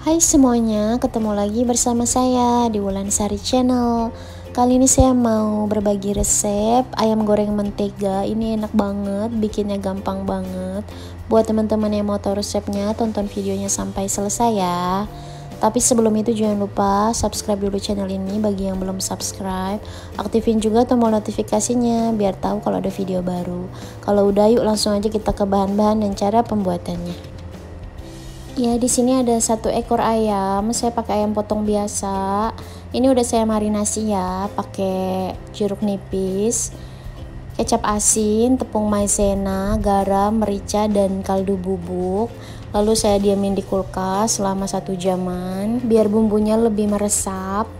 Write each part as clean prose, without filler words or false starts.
Hai semuanya, ketemu lagi bersama saya di Wulansari Channel. Kali ini saya mau berbagi resep ayam goreng mentega. Ini enak banget, bikinnya gampang banget. Buat teman-teman yang mau tahu resepnya, tonton videonya sampai selesai ya. Tapi sebelum itu jangan lupa subscribe dulu channel ini bagi yang belum subscribe. Aktifin juga tombol notifikasinya biar tahu kalau ada video baru. Kalau udah, yuk langsung aja kita ke bahan-bahan dan cara pembuatannya. Ya, di sini ada 1 ekor ayam. Saya pakai ayam potong biasa. Ini udah saya marinasi ya, pakai jeruk nipis, kecap asin, tepung maizena, garam, merica, dan kaldu bubuk. Lalu saya diamin di kulkas selama 1 jaman biar bumbunya lebih meresap.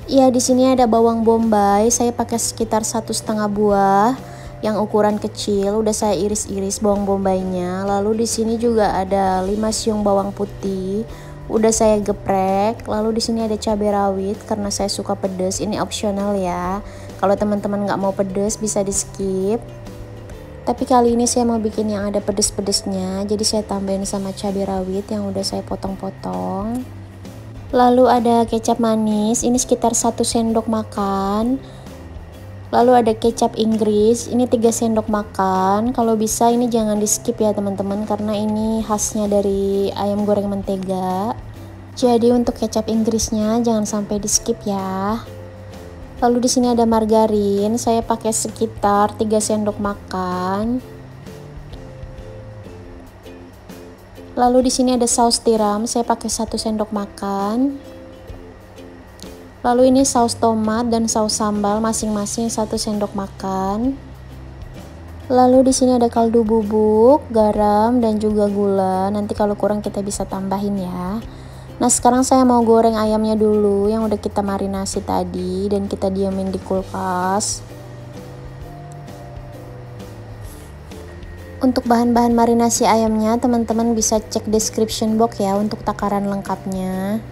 Ya, di sini ada bawang bombay. Saya pakai sekitar 1,5 buah yang ukuran kecil, udah saya iris-iris bawang bombaynya. Lalu di sini juga ada 5 siung bawang putih, udah saya geprek. Lalu di sini ada cabai rawit karena saya suka pedas, ini opsional ya. Kalau teman-teman nggak mau pedas bisa di skip. Tapi kali ini saya mau bikin yang ada pedas-pedasnya, jadi saya tambahin sama cabai rawit yang udah saya potong-potong. Lalu ada kecap manis, ini sekitar 1 sendok makan. Lalu ada kecap Inggris, ini 3 sendok makan. Kalau bisa ini jangan di skip ya teman-teman, karena ini khasnya dari ayam goreng mentega. Jadi untuk kecap Inggrisnya jangan sampai di skip ya. Lalu di sini ada margarin, saya pakai sekitar 3 sendok makan. Lalu di sini ada saus tiram, saya pakai 1 sendok makan. Lalu ini saus tomat dan saus sambal masing-masing 1 sendok makan. Lalu di sini ada kaldu bubuk, garam, dan juga gula. Nanti kalau kurang kita bisa tambahin ya. Nah, sekarang saya mau goreng ayamnya dulu yang udah kita marinasi tadi dan kita diamin di kulkas. Untuk bahan-bahan marinasi ayamnya, teman-teman bisa cek description box ya untuk takaran lengkapnya.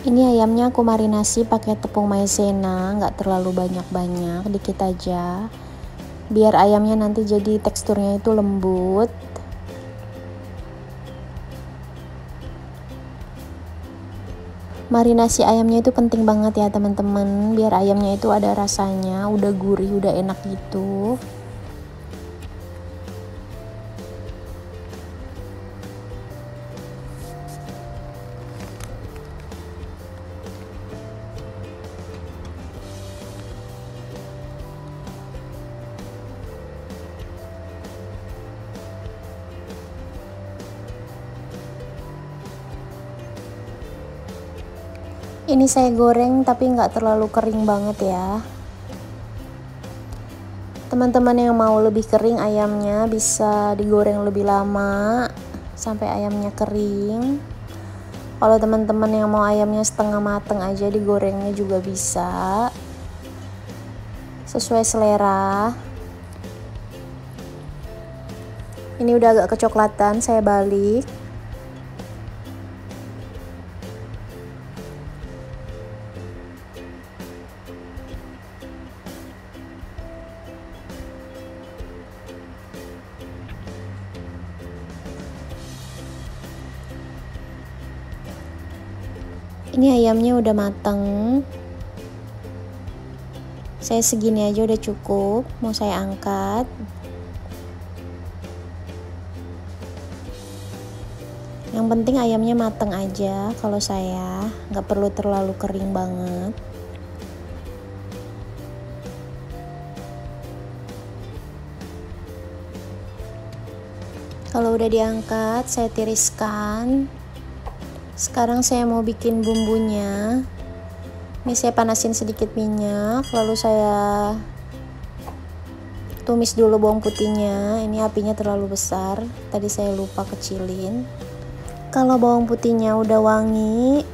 Ini ayamnya aku marinasi pakai tepung maizena, nggak terlalu banyak-banyak, dikit aja. Biar ayamnya nanti jadi teksturnya itu lembut. Marinasi ayamnya itu penting banget ya teman-teman, biar ayamnya itu ada rasanya, udah gurih, udah enak gitu. Ini saya goreng tapi nggak terlalu kering banget ya. Teman-teman yang mau lebih kering ayamnya bisa digoreng lebih lama sampai ayamnya kering. Kalau teman-teman yang mau ayamnya setengah mateng aja digorengnya juga bisa. Sesuai selera. Ini udah agak kecoklatan, saya balik. Ini ayamnya udah mateng. Saya segini aja udah cukup, mau saya angkat. Yang penting ayamnya mateng aja kalau saya, nggak perlu terlalu kering banget. Kalau udah diangkat, saya tiriskan. Sekarang saya mau bikin bumbunya. Ini saya panasin sedikit minyak, lalu saya tumis dulu bawang putihnya. Ini apinya terlalu besar, tadi saya lupa kecilin. Kalau bawang putihnya udah wangi,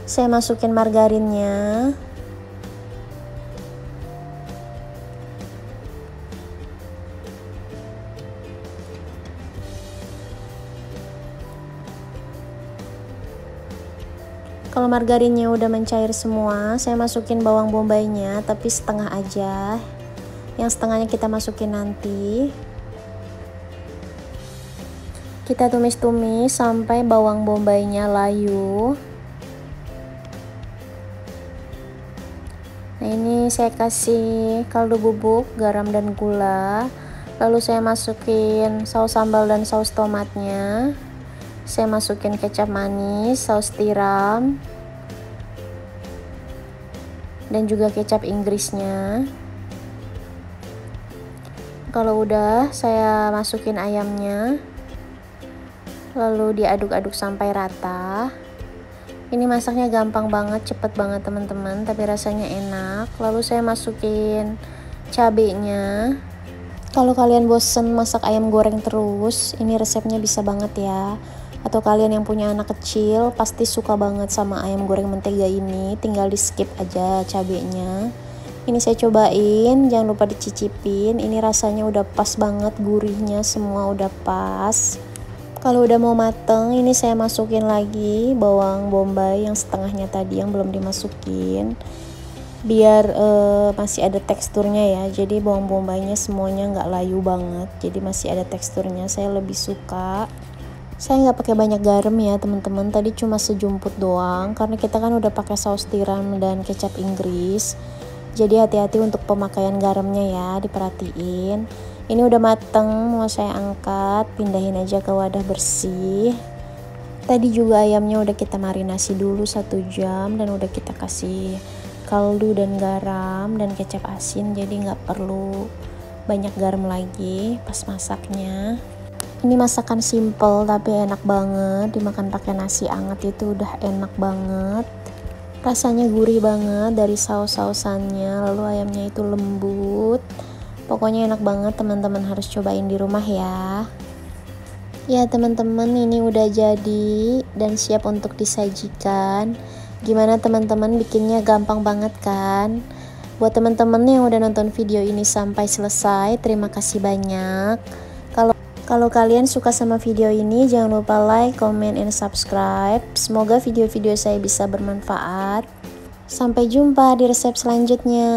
saya masukin margarinnya. Kalau margarinnya udah mencair semua, saya masukin bawang bombaynya, tapi setengah aja. Yang setengahnya kita masukin nanti. Kita tumis-tumis sampai bawang bombaynya layu. Nah, ini saya kasih kaldu bubuk, garam dan gula. Lalu saya masukin saus sambal dan saus tomatnya. Saya masukin kecap manis, saus tiram, dan juga kecap Inggrisnya. Kalau udah, saya masukin ayamnya, lalu diaduk-aduk sampai rata. Ini masaknya gampang banget, cepet banget teman-teman, tapi rasanya enak. Lalu saya masukin cabenya. Kalau kalian bosen masak ayam goreng terus, ini resepnya bisa banget ya. Atau kalian yang punya anak kecil pasti suka banget sama ayam goreng mentega ini, tinggal di skip aja cabenya. Ini saya cobain, jangan lupa dicicipin. Ini rasanya udah pas banget, gurihnya semua udah pas. Kalau udah mau mateng, ini saya masukin lagi bawang bombay yang setengahnya tadi yang belum dimasukin, biar masih ada teksturnya ya. Jadi bawang bombaynya semuanya nggak layu banget, jadi masih ada teksturnya. Saya lebih suka. Saya nggak pakai banyak garam ya teman-teman, tadi cuma sejumput doang karena kita kan udah pakai saus tiram dan kecap Inggris. Jadi hati-hati untuk pemakaian garamnya ya, diperhatiin. Ini udah mateng, mau saya angkat, pindahin aja ke wadah bersih. Tadi juga ayamnya udah kita marinasi dulu 1 jam dan udah kita kasih kaldu dan garam dan kecap asin, jadi nggak perlu banyak garam lagi pas masaknya. Ini masakan simple tapi enak banget, dimakan pakai nasi anget itu udah enak banget. Rasanya gurih banget dari saus-sausannya, lalu ayamnya itu lembut. Pokoknya enak banget, teman-teman harus cobain di rumah ya. Ya teman-teman, ini udah jadi dan siap untuk disajikan. Gimana teman-teman, bikinnya gampang banget kan? Buat teman-teman yang udah nonton video ini sampai selesai, terima kasih banyak. Kalau kalian suka sama video ini, jangan lupa like, comment, and subscribe. Semoga video-video saya bisa bermanfaat. Sampai jumpa di resep selanjutnya.